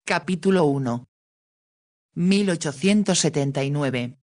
Capítulo 1. 1879.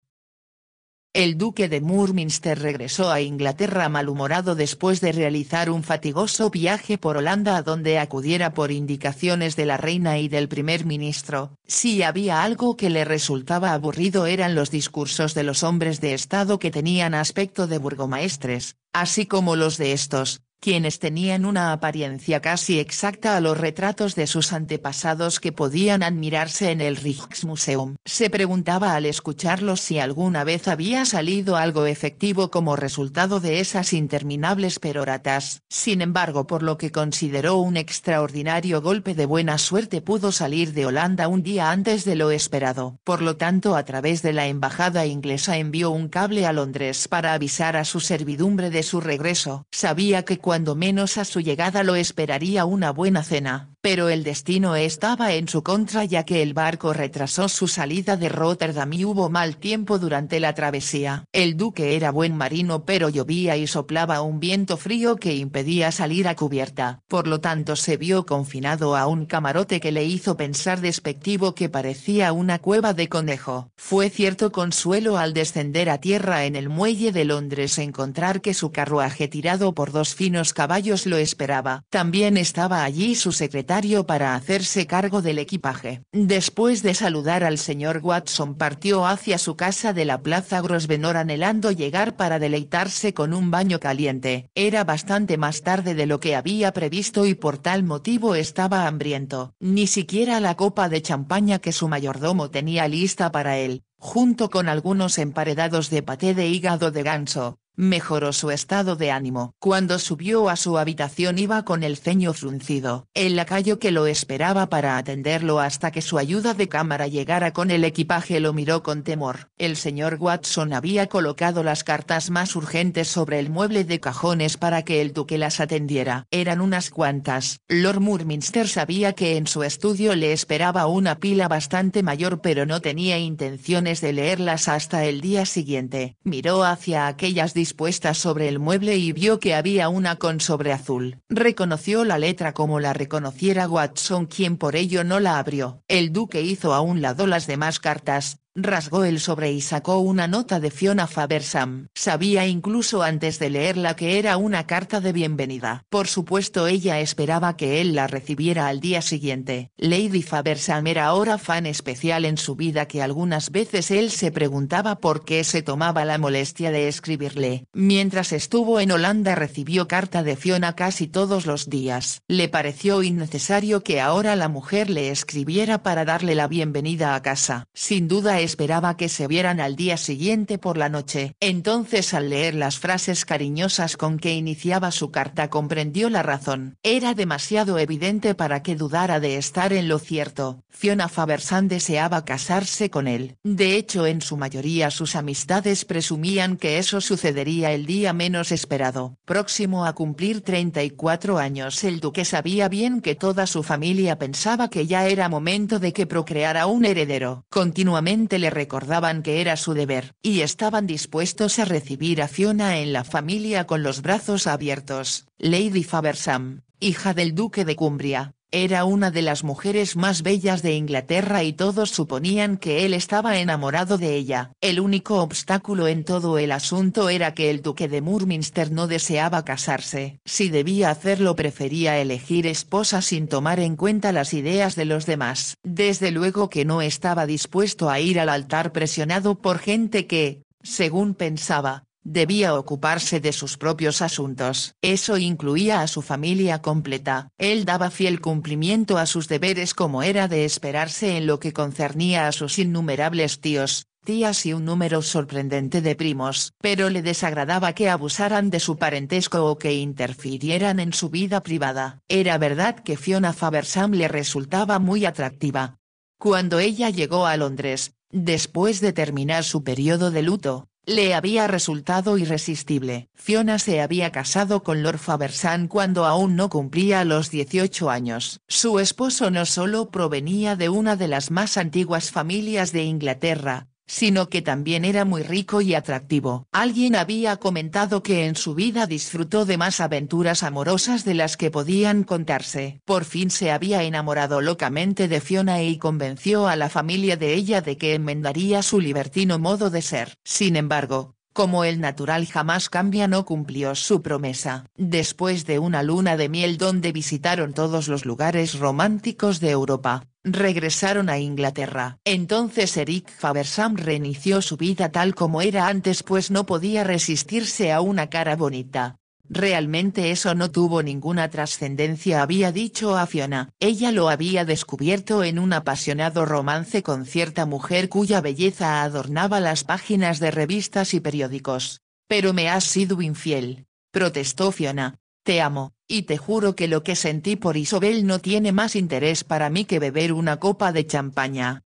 El duque de Murminster regresó a Inglaterra malhumorado después de realizar un fatigoso viaje por Holanda a donde acudiera por indicaciones de la reina y del primer ministro. Si había algo que le resultaba aburrido eran los discursos de los hombres de estado que tenían aspecto de burgomaestres, así como los de estos, quienes tenían una apariencia casi exacta a los retratos de sus antepasados que podían admirarse en el Rijksmuseum. Se preguntaba al escucharlos si alguna vez había salido algo efectivo como resultado de esas interminables peroratas. Sin embargo, por lo que consideró un extraordinario golpe de buena suerte, pudo salir de Holanda un día antes de lo esperado. Por lo tanto, a través de la embajada inglesa envió un cable a Londres para avisar a su servidumbre de su regreso. Sabía que cuando menos a su llegada lo esperaría una buena cena, pero el destino estaba en su contra ya que el barco retrasó su salida de Rotterdam y hubo mal tiempo durante la travesía. El duque era buen marino pero llovía y soplaba un viento frío que impedía salir a cubierta, por lo tanto se vio confinado a un camarote que le hizo pensar despectivo que parecía una cueva de conejo. Fue cierto consuelo al descender a tierra en el muelle de Londres encontrar que su carruaje tirado por dos finos caballos lo esperaba. También estaba allí su secretario para hacerse cargo del equipaje. Después de saludar al señor Watson partió hacia su casa de la plaza Grosvenor anhelando llegar para deleitarse con un baño caliente. Era bastante más tarde de lo que había previsto y por tal motivo estaba hambriento. Ni siquiera la copa de champaña que su mayordomo tenía lista para él, junto con algunos emparedados de paté de hígado de ganso, mejoró su estado de ánimo. Cuando subió a su habitación iba con el ceño fruncido. El lacayo que lo esperaba para atenderlo hasta que su ayuda de cámara llegara con el equipaje lo miró con temor. El señor Watson había colocado las cartas más urgentes sobre el mueble de cajones para que el duque las atendiera. Eran unas cuantas. Lord Murminster sabía que en su estudio le esperaba una pila bastante mayor pero no tenía intenciones de leerlas hasta el día siguiente. Miró hacia aquellas dispuestas sobre el mueble y vio que había una con sobre azul. Reconoció la letra como la reconociera Watson, quien por ello no la abrió. El duque hizo a un lado las demás cartas, rasgó el sobre y sacó una nota de Fiona Faversham. Sabía incluso antes de leerla que era una carta de bienvenida. Por supuesto ella esperaba que él la recibiera al día siguiente. Lady Faversham era ahora fan especial en su vida que algunas veces él se preguntaba por qué se tomaba la molestia de escribirle. Mientras estuvo en Holanda recibió carta de Fiona casi todos los días. Le pareció innecesario que ahora la mujer le escribiera para darle la bienvenida a casa. Sin duda esperaba que se vieran al día siguiente por la noche. Entonces al leer las frases cariñosas con que iniciaba su carta comprendió la razón. Era demasiado evidente para que dudara de estar en lo cierto. Fiona Faversham deseaba casarse con él. De hecho en su mayoría sus amistades presumían que eso sucedería el día menos esperado. Próximo a cumplir 34 años, el duque sabía bien que toda su familia pensaba que ya era momento de que procreara un heredero. Continuamente le recordaban que era su deber, y estaban dispuestos a recibir a Fiona en la familia con los brazos abiertos. Lady Faversham, hija del duque de Cumbria, era una de las mujeres más bellas de Inglaterra y todos suponían que él estaba enamorado de ella. El único obstáculo en todo el asunto era que el duque de Murminster no deseaba casarse. Si debía hacerlo prefería elegir esposa sin tomar en cuenta las ideas de los demás. Desde luego que no estaba dispuesto a ir al altar presionado por gente que, según pensaba, debía ocuparse de sus propios asuntos. Eso incluía a su familia completa. Él daba fiel cumplimiento a sus deberes como era de esperarse en lo que concernía a sus innumerables tíos, tías y un número sorprendente de primos, pero le desagradaba que abusaran de su parentesco o que interfirieran en su vida privada. Era verdad que Fiona Faversham le resultaba muy atractiva. Cuando ella llegó a Londres, después de terminar su periodo de luto, le había resultado irresistible. Fiona se había casado con Lord Faversham cuando aún no cumplía los 18 años. Su esposo no solo provenía de una de las más antiguas familias de Inglaterra, sino que también era muy rico y atractivo. Alguien había comentado que en su vida disfrutó de más aventuras amorosas de las que podían contarse. Por fin se había enamorado locamente de Fiona y convenció a la familia de ella de que enmendaría su libertino modo de ser. Sin embargo, como el natural jamás cambia, no cumplió su promesa. Después de una luna de miel donde visitaron todos los lugares románticos de Europa, regresaron a Inglaterra. Entonces Eric Faversam reinició su vida tal como era antes, pues no podía resistirse a una cara bonita. Realmente eso no tuvo ninguna trascendencia, había dicho a Fiona. Ella lo había descubierto en un apasionado romance con cierta mujer cuya belleza adornaba las páginas de revistas y periódicos. Pero me has sido infiel, protestó Fiona. Te amo, y te juro que lo que sentí por Isobel no tiene más interés para mí que beber una copa de champaña.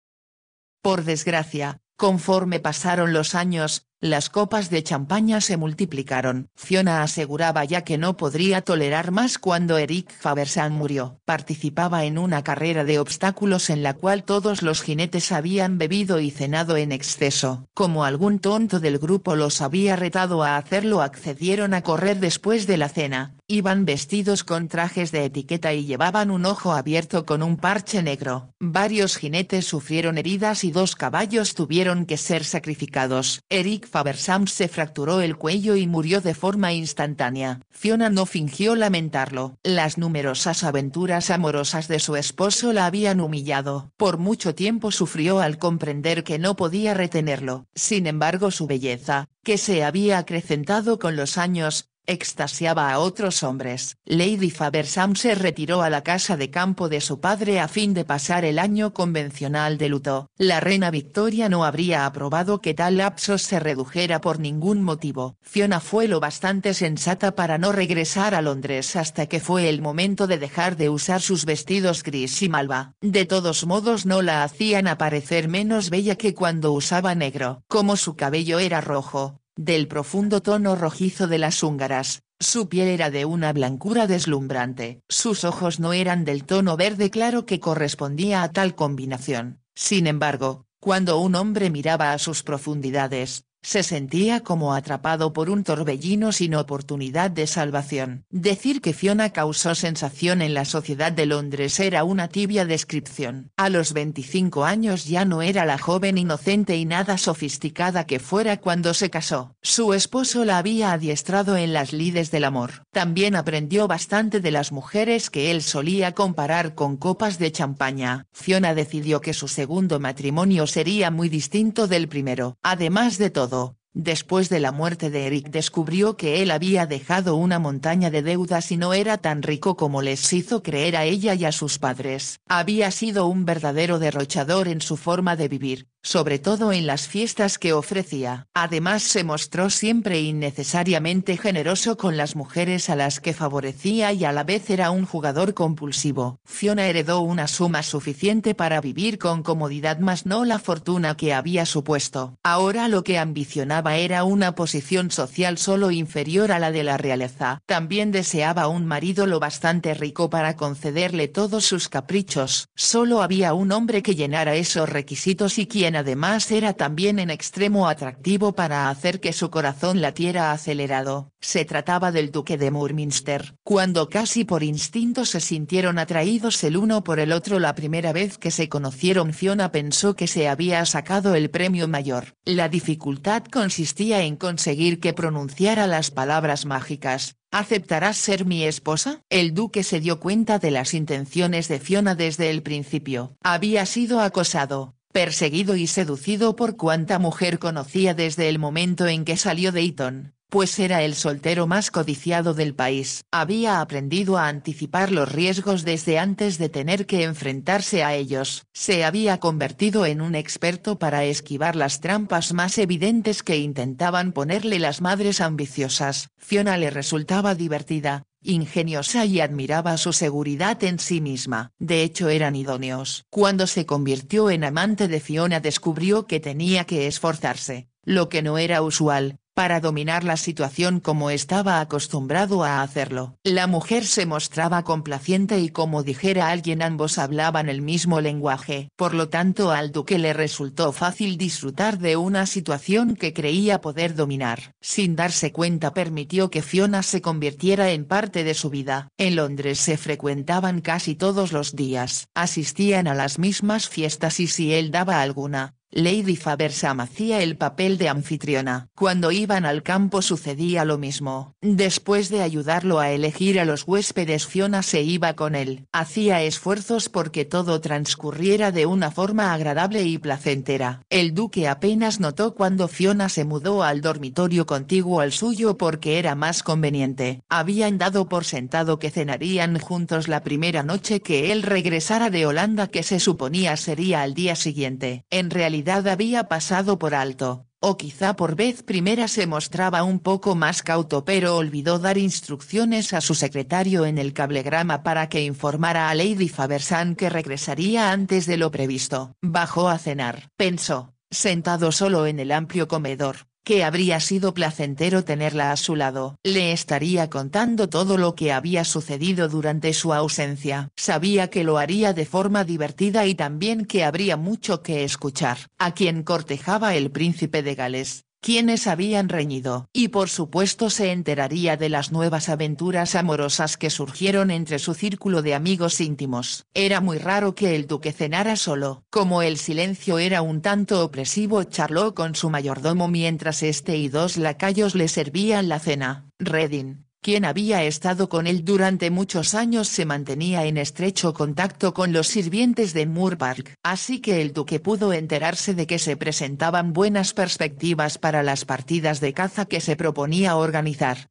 Por desgracia, conforme pasaron los años, las copas de champaña se multiplicaron. Fiona aseguraba ya que no podría tolerar más cuando Eric Faversam murió. Participaba en una carrera de obstáculos en la cual todos los jinetes habían bebido y cenado en exceso. Como algún tonto del grupo los había retado a hacerlo, accedieron a correr después de la cena. Iban vestidos con trajes de etiqueta y llevaban un ojo abierto con un parche negro. Varios jinetes sufrieron heridas y 2 caballos tuvieron que ser sacrificados. Eric Faversam se fracturó el cuello y murió de forma instantánea. Fiona no fingió lamentarlo. Las numerosas aventuras amorosas de su esposo la habían humillado. Por mucho tiempo sufrió al comprender que no podía retenerlo. Sin embargo, su belleza, que se había acrecentado con los años, extasiaba a otros hombres. Lady Faversam se retiró a la casa de campo de su padre a fin de pasar el año convencional de luto. La reina Victoria no habría aprobado que tal lapso se redujera por ningún motivo. Fiona fue lo bastante sensata para no regresar a Londres hasta que fue el momento de dejar de usar sus vestidos gris y malva. De todos modos no la hacían aparecer menos bella que cuando usaba negro. Como su cabello era rojo, del profundo tono rojizo de las húngaras, su piel era de una blancura deslumbrante. Sus ojos no eran del tono verde claro que correspondía a tal combinación. Sin embargo, cuando un hombre miraba a sus profundidades, se sentía como atrapado por un torbellino sin oportunidad de salvación. Decir que Fiona causó sensación en la sociedad de Londres era una tibia descripción. A los 25 años ya no era la joven inocente y nada sofisticada que fuera cuando se casó. Su esposo la había adiestrado en las lides del amor. También aprendió bastante de las mujeres que él solía comparar con copas de champaña. Fiona decidió que su segundo matrimonio sería muy distinto del primero. Además de todo, después de la muerte de Eric descubrió que él había dejado una montaña de deudas y no era tan rico como les hizo creer a ella y a sus padres. Había sido un verdadero derrochador en su forma de vivir, sobre todo en las fiestas que ofrecía. Además se mostró siempre innecesariamente generoso con las mujeres a las que favorecía y a la vez era un jugador compulsivo. Fiona heredó una suma suficiente para vivir con comodidad, mas no la fortuna que había supuesto. Ahora lo que ambicionaba era una posición social solo inferior a la de la realeza. También deseaba un marido lo bastante rico para concederle todos sus caprichos. Solo había un hombre que llenara esos requisitos y quien además era también en extremo atractivo para hacer que su corazón latiera acelerado. Se trataba del duque de Murminster. Cuando casi por instinto se sintieron atraídos el uno por el otro la primera vez que se conocieron, Fiona pensó que se había sacado el premio mayor. La dificultad consistía en conseguir que pronunciara las palabras mágicas: ¿aceptarás ser mi esposa? El duque se dio cuenta de las intenciones de Fiona desde el principio. Había sido acosado, perseguido y seducido por cuanta mujer conocía desde el momento en que salió de Eton, pues era el soltero más codiciado del país. Había aprendido a anticipar los riesgos desde antes de tener que enfrentarse a ellos. Se había convertido en un experto para esquivar las trampas más evidentes que intentaban ponerle las madres ambiciosas. Fiona le resultaba divertida, ingeniosa y admiraba su seguridad en sí misma. De hecho eran idóneos. Cuando se convirtió en amante de Fiona descubrió que tenía que esforzarse, lo que no era usual, para dominar la situación como estaba acostumbrado a hacerlo. La mujer se mostraba complaciente y como dijera alguien ambos hablaban el mismo lenguaje. Por lo tanto al duque le resultó fácil disfrutar de una situación que creía poder dominar. Sin darse cuenta permitió que Fiona se convirtiera en parte de su vida. En Londres se frecuentaban casi todos los días. Asistían a las mismas fiestas y si él daba alguna, Lady Faversham hacía el papel de anfitriona. Cuando iban al campo sucedía lo mismo. Después de ayudarlo a elegir a los huéspedes Fiona se iba con él. Hacía esfuerzos porque todo transcurriera de una forma agradable y placentera. El duque apenas notó cuando Fiona se mudó al dormitorio contiguo al suyo porque era más conveniente. Habían dado por sentado que cenarían juntos la primera noche que él regresara de Holanda que se suponía sería al día siguiente. En realidad había pasado por alto, o quizá por vez primera se mostraba un poco más cauto pero olvidó dar instrucciones a su secretario en el cablegrama para que informara a Lady Faversham que regresaría antes de lo previsto. Bajó a cenar. Pensó, sentado solo en el amplio comedor, que habría sido placentero tenerla a su lado. Le estaría contando todo lo que había sucedido durante su ausencia. Sabía que lo haría de forma divertida y también que habría mucho que escuchar. A quien cortejaba el príncipe de Gales, quienes habían reñido. Y por supuesto se enteraría de las nuevas aventuras amorosas que surgieron entre su círculo de amigos íntimos. Era muy raro que el duque cenara solo. Como el silencio era un tanto opresivo charló con su mayordomo mientras este y dos lacayos le servían la cena. Reading, quien había estado con él durante muchos años se mantenía en estrecho contacto con los sirvientes de Moor Park. Así que el duque pudo enterarse de que se presentaban buenas perspectivas para las partidas de caza que se proponía organizar.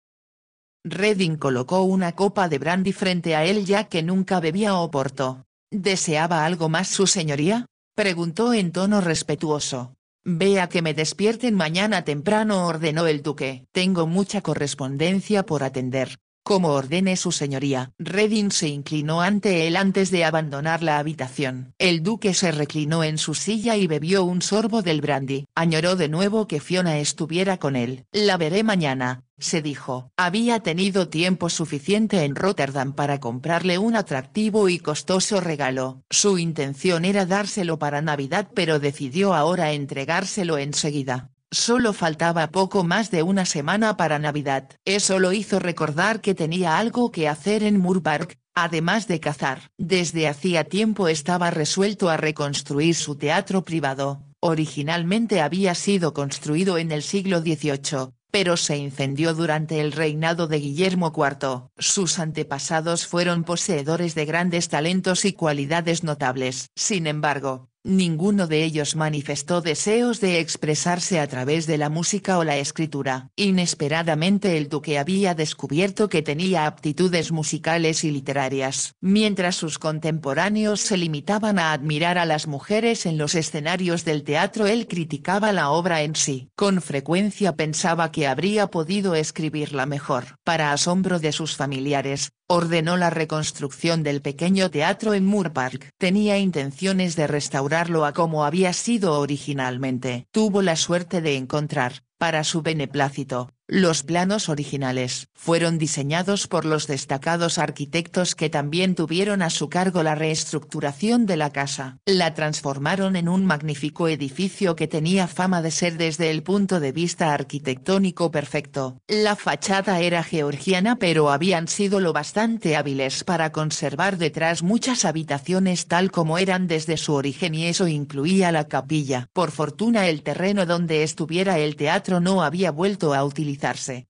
Reading colocó una copa de brandy frente a él ya que nunca bebía oporto. ¿Deseaba algo más su señoría?, preguntó en tono respetuoso. Vea que me despierten mañana temprano ordenó el duque. Tengo mucha correspondencia por atender. Como ordene su señoría. Reading se inclinó ante él antes de abandonar la habitación. El duque se reclinó en su silla y bebió un sorbo del brandy. Añoró de nuevo que Fiona estuviera con él. La veré mañana, se dijo. Había tenido tiempo suficiente en Rotterdam para comprarle un atractivo y costoso regalo. Su intención era dárselo para Navidad pero decidió ahora entregárselo enseguida. Solo faltaba poco más de una semana para Navidad. Eso lo hizo recordar que tenía algo que hacer en Moor Park, además de cazar. Desde hacía tiempo estaba resuelto a reconstruir su teatro privado. Originalmente había sido construido en el siglo XVIII, pero se incendió durante el reinado de Guillermo IV. Sus antepasados fueron poseedores de grandes talentos y cualidades notables. Sin embargo, ninguno de ellos manifestó deseos de expresarse a través de la música o la escritura. Inesperadamente el duque había descubierto que tenía aptitudes musicales y literarias. Mientras sus contemporáneos se limitaban a admirar a las mujeres en los escenarios del teatro él criticaba la obra en sí. Con frecuencia pensaba que habría podido escribirla mejor. Para asombro de sus familiares, ordenó la reconstrucción del pequeño teatro en Moor Park. Tenía intenciones de restaurarlo a como había sido originalmente. Tuvo la suerte de encontrar, para su beneplácito, los planos originales. Fueron diseñados por los destacados arquitectos que también tuvieron a su cargo la reestructuración de la casa. La transformaron en un magnífico edificio que tenía fama de ser desde el punto de vista arquitectónico perfecto. La fachada era georgiana pero habían sido lo bastante hábiles para conservar detrás muchas habitaciones tal como eran desde su origen y eso incluía la capilla. Por fortuna el terreno donde estuviera el teatro no había vuelto a utilizarse.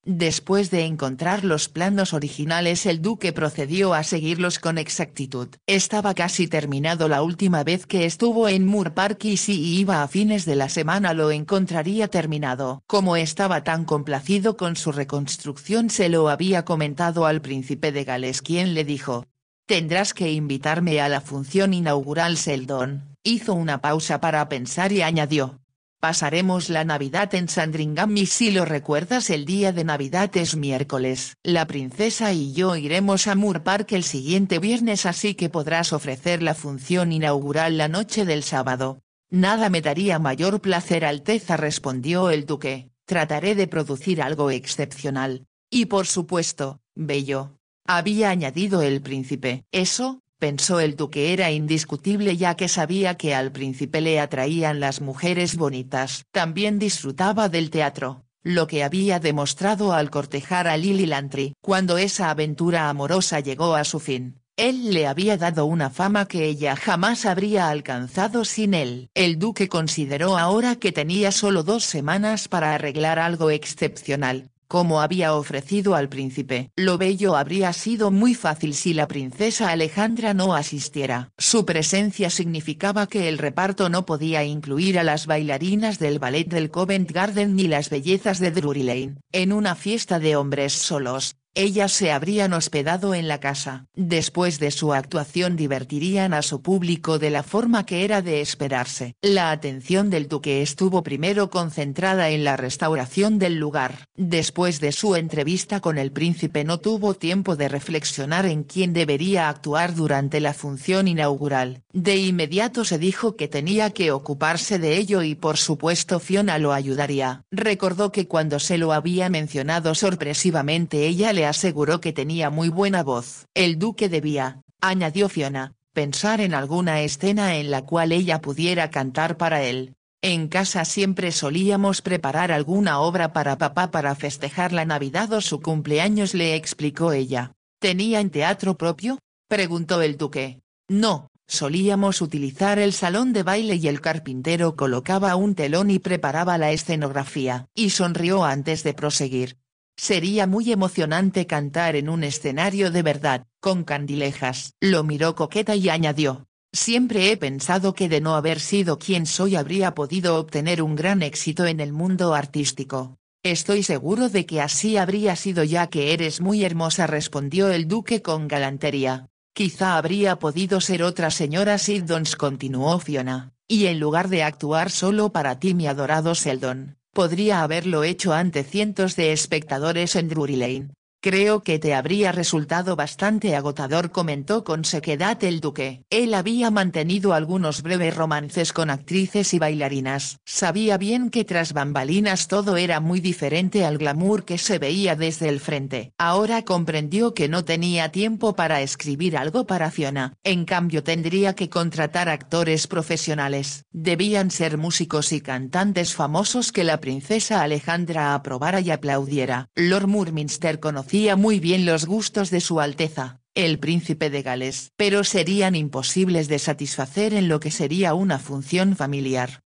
Después de encontrar los planos originales el duque procedió a seguirlos con exactitud. Estaba casi terminado la última vez que estuvo en Moor Park y si iba a fines de la semana lo encontraría terminado. Como estaba tan complacido con su reconstrucción se lo había comentado al príncipe de Gales quien le dijo: «Tendrás que invitarme a la función inaugural Seldon». Hizo una pausa para pensar y añadió: «Pasaremos la Navidad en Sandringham y si lo recuerdas el día de Navidad es miércoles. La princesa y yo iremos a Moor Park el siguiente viernes así que podrás ofrecer la función inaugural la noche del sábado». «Nada me daría mayor placer Alteza», respondió el duque, Trataré de producir algo excepcional. Y por supuesto, bello. Había añadido el príncipe. Eso, pensó el duque, era indiscutible, ya que sabía que al príncipe le atraían las mujeres bonitas. También disfrutaba del teatro, lo que había demostrado al cortejar a Lily Lantry. Cuando esa aventura amorosa llegó a su fin, él le había dado una fama que ella jamás habría alcanzado sin él. El duque consideró ahora que tenía solo 2 semanas para arreglar algo excepcional, como había ofrecido al príncipe. Lo bello habría sido muy fácil si la princesa Alejandra no asistiera. Su presencia significaba que el reparto no podía incluir a las bailarinas del ballet del Covent Garden ni las bellezas de Drury Lane. En una fiesta de hombres solos, ellas se habrían hospedado en la casa. Después de su actuación divertirían a su público de la forma que era de esperarse. La atención del duque estuvo primero concentrada en la restauración del lugar. Después de su entrevista con el príncipe no tuvo tiempo de reflexionar en quién debería actuar durante la función inaugural. De inmediato se dijo que tenía que ocuparse de ello y por supuesto Fiona lo ayudaría. Recordó que cuando se lo había mencionado sorpresivamente ella le aseguró que tenía muy buena voz. El duque debía, añadió Fiona, pensar en alguna escena en la cual ella pudiera cantar para él. En casa siempre solíamos preparar alguna obra para papá para festejar la Navidad o su cumpleaños, le explicó ella. ¿Tenían teatro propio?, preguntó el duque. No, solíamos utilizar el salón de baile y el carpintero colocaba un telón y preparaba la escenografía. Y sonrió antes de proseguir. Sería muy emocionante cantar en un escenario de verdad, con candilejas. Lo miró coqueta y añadió. Siempre he pensado que de no haber sido quien soy habría podido obtener un gran éxito en el mundo artístico. Estoy seguro de que así habría sido ya que eres muy hermosa, respondió el duque con galantería. Quizá habría podido ser otra señora Siddons, continuó Fiona, y en lugar de actuar solo para ti, mi adorado Sheldon, podría haberlo hecho ante cientos de espectadores en Drury Lane. Creo que te habría resultado bastante agotador, comentó con sequedad el duque. Él había mantenido algunos breves romances con actrices y bailarinas. Sabía bien que tras bambalinas todo era muy diferente al glamour que se veía desde el frente. Ahora comprendió que no tenía tiempo para escribir algo para Fiona. En cambio tendría que contratar actores profesionales. Debían ser músicos y cantantes famosos que la princesa Alejandra aprobara y aplaudiera. Lord Murminster conocía muy bien los gustos de Su Alteza, el príncipe de Gales, pero serían imposibles de satisfacer en lo que sería una función familiar.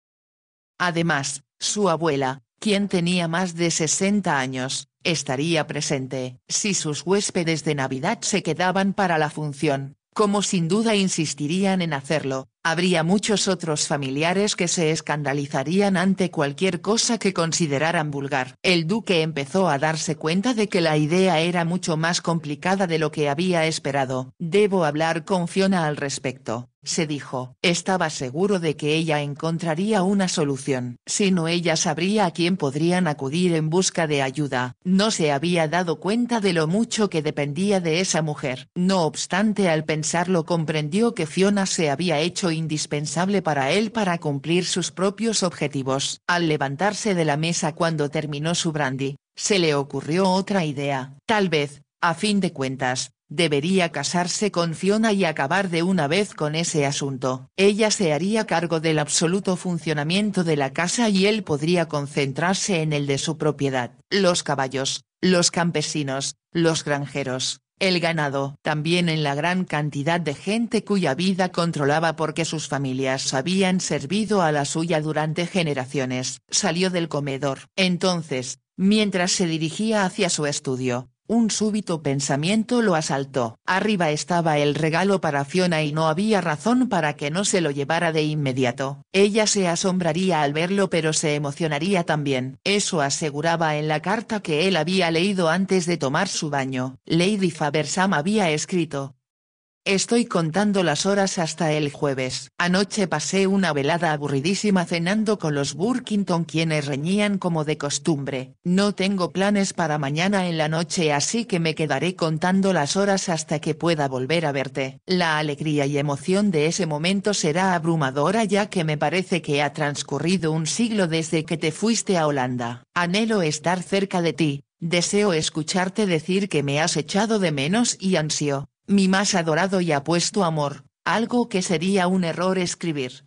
Además, su abuela, quien tenía más de 60 años, estaría presente. Si sus huéspedes de Navidad se quedaban para la función, como sin duda insistirían en hacerlo, habría muchos otros familiares que se escandalizarían ante cualquier cosa que consideraran vulgar. El duque empezó a darse cuenta de que la idea era mucho más complicada de lo que había esperado. Debo hablar con Fiona al respecto, se dijo. Estaba seguro de que ella encontraría una solución. Si no, ella sabría a quién podrían acudir en busca de ayuda. No se había dado cuenta de lo mucho que dependía de esa mujer. No obstante, al pensarlo comprendió que Fiona se había hecho indispensable para él para cumplir sus propios objetivos. Al levantarse de la mesa cuando terminó su brandy, se le ocurrió otra idea. Tal vez, a fin de cuentas, debería casarse con Fiona y acabar de una vez con ese asunto. Ella se haría cargo del absoluto funcionamiento de la casa y él podría concentrarse en el de su propiedad. Los caballos, los campesinos, los granjeros, el ganado, también en la gran cantidad de gente cuya vida controlaba porque sus familias habían servido a la suya durante generaciones. Salió del comedor. Entonces, mientras se dirigía hacia su estudio, un súbito pensamiento lo asaltó. Arriba estaba el regalo para Fiona y no había razón para que no se lo llevara de inmediato. Ella se asombraría al verlo pero se emocionaría también. Eso aseguraba en la carta que él había leído antes de tomar su baño. Lady Faversam había escrito: Estoy contando las horas hasta el jueves. Anoche pasé una velada aburridísima cenando con los Burkington, quienes reñían como de costumbre. No tengo planes para mañana en la noche, así que me quedaré contando las horas hasta que pueda volver a verte. La alegría y emoción de ese momento será abrumadora, ya que me parece que ha transcurrido un siglo desde que te fuiste a Holanda. Anhelo estar cerca de ti, deseo escucharte decir que me has echado de menos y ansío, mi más adorado y apuesto amor, algo que sería un error escribir.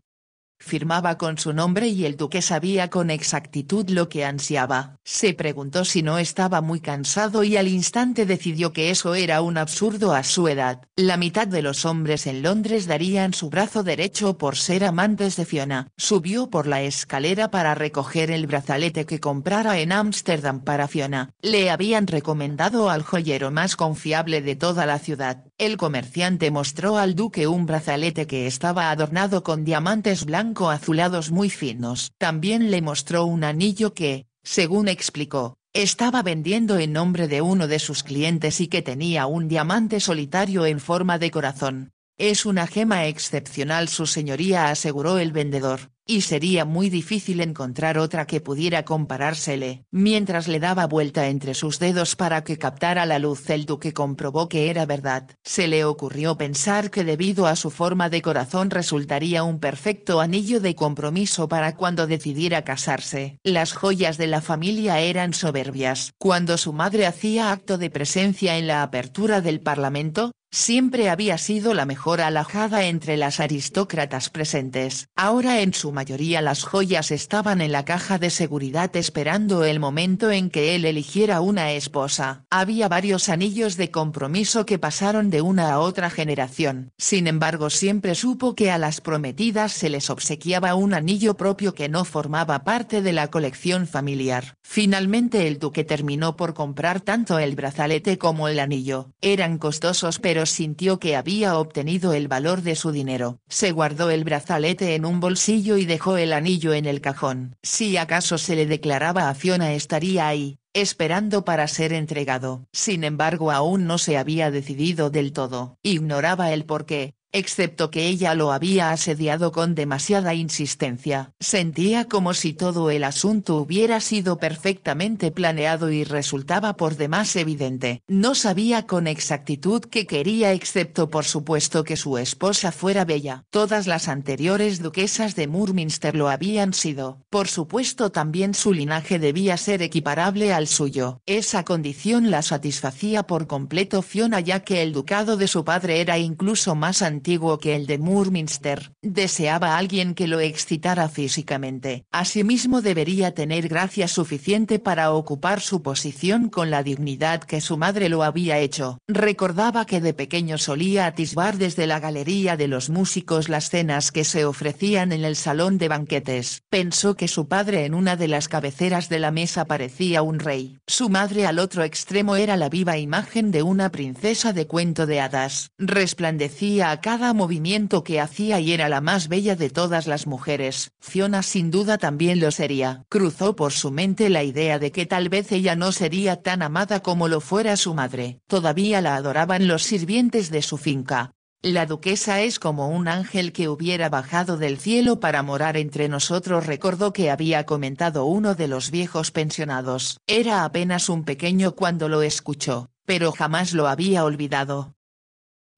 Firmaba con su nombre y el duque sabía con exactitud lo que ansiaba. Se preguntó si no estaba muy cansado y al instante decidió que eso era un absurdo a su edad. La mitad de los hombres en Londres darían su brazo derecho por ser amantes de Fiona. Subió por la escalera para recoger el brazalete que comprara en Ámsterdam para Fiona. Le habían recomendado al joyero más confiable de toda la ciudad. El comerciante mostró al duque un brazalete que estaba adornado con diamantes blanco-azulados muy finos. También le mostró un anillo que, según explicó, estaba vendiendo en nombre de uno de sus clientes y que tenía un diamante solitario en forma de corazón. Es una gema excepcional, su señoría, aseguró el vendedor, y sería muy difícil encontrar otra que pudiera comparársele. Mientras le daba vuelta entre sus dedos para que captara la luz, el duque comprobó que era verdad. Se le ocurrió pensar que debido a su forma de corazón resultaría un perfecto anillo de compromiso para cuando decidiera casarse. Las joyas de la familia eran soberbias. Cuando su madre hacía acto de presencia en la apertura del Parlamento, siempre había sido la mejor alajada entre las aristócratas presentes. Ahora en su mayoría las joyas estaban en la caja de seguridad esperando el momento en que él eligiera una esposa. Había varios anillos de compromiso que pasaron de una a otra generación. Sin embargo, siempre supo que a las prometidas se les obsequiaba un anillo propio que no formaba parte de la colección familiar. Finalmente el duque terminó por comprar tanto el brazalete como el anillo. Eran costosos, pero sintió que había obtenido el valor de su dinero. Se guardó el brazalete en un bolsillo y dejó el anillo en el cajón. Si acaso se le declaraba a Fiona, estaría ahí, esperando para ser entregado. Sin embargo, aún no se había decidido del todo. Ignoraba el porqué, excepto que ella lo había asediado con demasiada insistencia. Sentía como si todo el asunto hubiera sido perfectamente planeado y resultaba por demás evidente. No sabía con exactitud qué quería, excepto por supuesto que su esposa fuera bella. Todas las anteriores duquesas de Murminster lo habían sido. Por supuesto también su linaje debía ser equiparable al suyo. Esa condición la satisfacía por completo Fiona, ya que el ducado de su padre era incluso más antiguo que el de Murminster. Deseaba a alguien que lo excitara físicamente. Asimismo debería tener gracia suficiente para ocupar su posición con la dignidad que su madre lo había hecho. Recordaba que de pequeño solía atisbar desde la galería de los músicos las cenas que se ofrecían en el salón de banquetes. Pensó que su padre en una de las cabeceras de la mesa parecía un rey. Su madre al otro extremo era la viva imagen de una princesa de cuento de hadas. Resplandecía a cada movimiento que hacía y era la más bella de todas las mujeres. Fiona sin duda también lo sería. Cruzó por su mente la idea de que tal vez ella no sería tan amada como lo fuera su madre. Todavía la adoraban los sirvientes de su finca. La duquesa es como un ángel que hubiera bajado del cielo para morar entre nosotros, recordó que había comentado uno de los viejos pensionados. Era apenas un pequeño cuando lo escuchó, pero jamás lo había olvidado.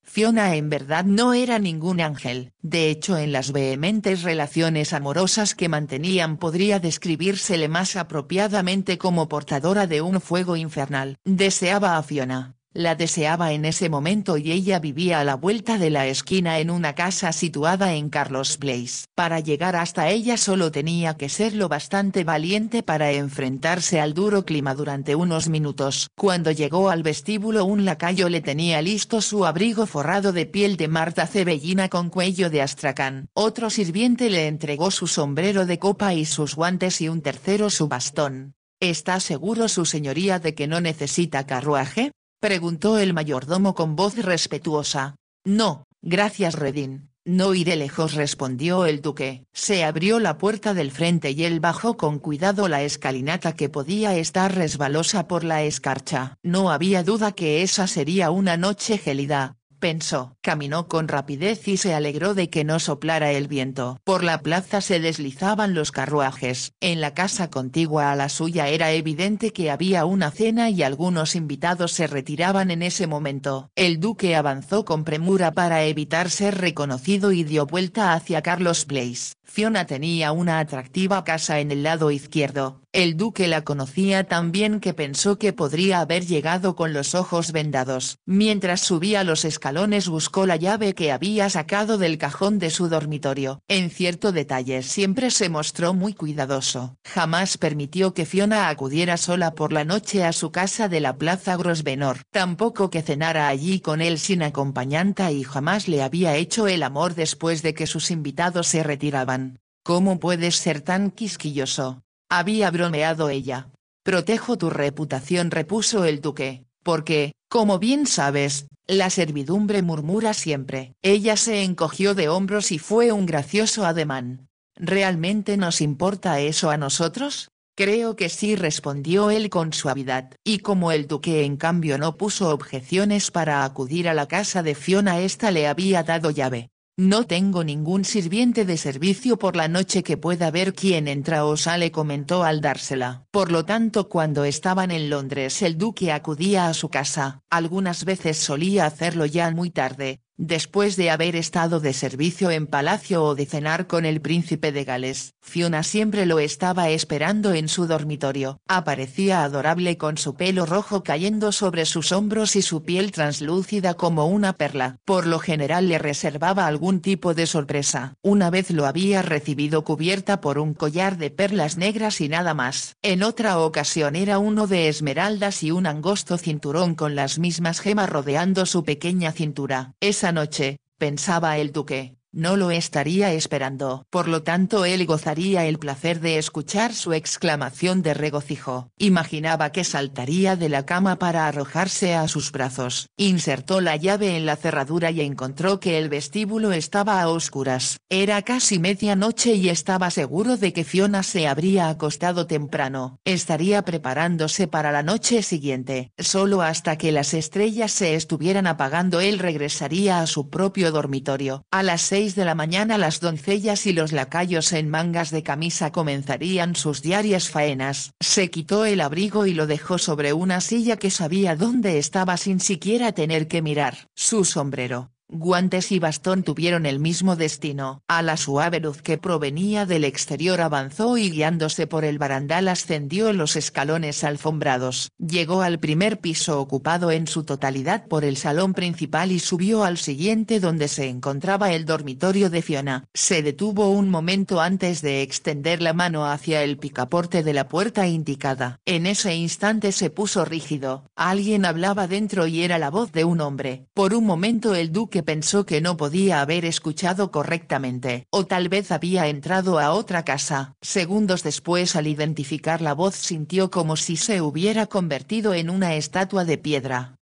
Fiona en verdad no era ningún ángel. De hecho, en las vehementes relaciones amorosas que mantenían podría describírsele más apropiadamente como portadora de un fuego infernal. Deseaba a Fiona. La deseaba en ese momento y ella vivía a la vuelta de la esquina en una casa situada en Carlos Place. Para llegar hasta ella solo tenía que ser lo bastante valiente para enfrentarse al duro clima durante unos minutos. Cuando llegó al vestíbulo, un lacayo le tenía listo su abrigo forrado de piel de Marta cebellina con cuello de astracán. Otro sirviente le entregó su sombrero de copa y sus guantes y un tercero su bastón. ¿Está seguro su señoría de que no necesita carruaje?, preguntó el mayordomo con voz respetuosa. No, gracias Redín, no iré lejos, respondió el duque. Se abrió la puerta del frente y él bajó con cuidado la escalinata que podía estar resbalosa por la escarcha. No había duda que esa sería una noche gélida, pensó. Caminó con rapidez y se alegró de que no soplara el viento. Por la plaza se deslizaban los carruajes. En la casa contigua a la suya era evidente que había una cena y algunos invitados se retiraban en ese momento. El duque avanzó con premura para evitar ser reconocido y dio vuelta hacia Carlos Place. Fiona tenía una atractiva casa en el lado izquierdo. El duque la conocía tan bien que pensó que podría haber llegado con los ojos vendados. Mientras subía los escalones buscó la llave que había sacado del cajón de su dormitorio. En cierto detalle siempre se mostró muy cuidadoso. Jamás permitió que Fiona acudiera sola por la noche a su casa de la Plaza Grosvenor. Tampoco que cenara allí con él sin acompañante y jamás le había hecho el amor después de que sus invitados se retiraban. ¿Cómo puedes ser tan quisquilloso?, había bromeado ella. Protejo tu reputación, repuso el duque, porque, como bien sabes, la servidumbre murmura siempre. Ella se encogió de hombros y fue un gracioso ademán. ¿Realmente nos importa eso a nosotros? Creo que sí, respondió él con suavidad. Y como el duque en cambio no puso objeciones para acudir a la casa de Fiona, ésta le había dado llave. No tengo ningún sirviente de servicio por la noche que pueda ver quién entra o sale, comentó al dársela. Por lo tanto, cuando estaban en Londres el duque acudía a su casa. Algunas veces solía hacerlo ya muy tarde, después de haber estado de servicio en palacio o de cenar con el príncipe de Gales. Fiona siempre lo estaba esperando en su dormitorio. Aparecía adorable con su pelo rojo cayendo sobre sus hombros y su piel translúcida como una perla. Por lo general le reservaba algún tipo de sorpresa. Una vez lo había recibido cubierta por un collar de perlas negras y nada más. En otra ocasión era uno de esmeraldas y un angosto cinturón con las mismas gemas rodeando su pequeña cintura. Esa noche, pensaba el duque, no lo estaría esperando. Por lo tanto él gozaría el placer de escuchar su exclamación de regocijo. Imaginaba que saltaría de la cama para arrojarse a sus brazos. Insertó la llave en la cerradura y encontró que el vestíbulo estaba a oscuras. Era casi medianoche y estaba seguro de que Fiona se habría acostado temprano. Estaría preparándose para la noche siguiente. Solo hasta que las estrellas se estuvieran apagando él regresaría a su propio dormitorio. A las 6 de la mañana las doncellas y los lacayos en mangas de camisa comenzarían sus diarias faenas. Se quitó el abrigo y lo dejó sobre una silla que sabía dónde estaba sin siquiera tener que mirar. Su sombrero, guantes y bastón tuvieron el mismo destino. A la suave luz que provenía del exterior avanzó y guiándose por el barandal ascendió los escalones alfombrados. Llegó al primer piso ocupado en su totalidad por el salón principal y subió al siguiente donde se encontraba el dormitorio de Fiona. Se detuvo un momento antes de extender la mano hacia el picaporte de la puerta indicada. En ese instante se puso rígido. Alguien hablaba dentro y era la voz de un hombre. Por un momento el duque pensó que no podía haber escuchado correctamente, o tal vez había entrado a otra casa. Segundos después, al identificar la voz, sintió como si se hubiera convertido en una estatua de piedra.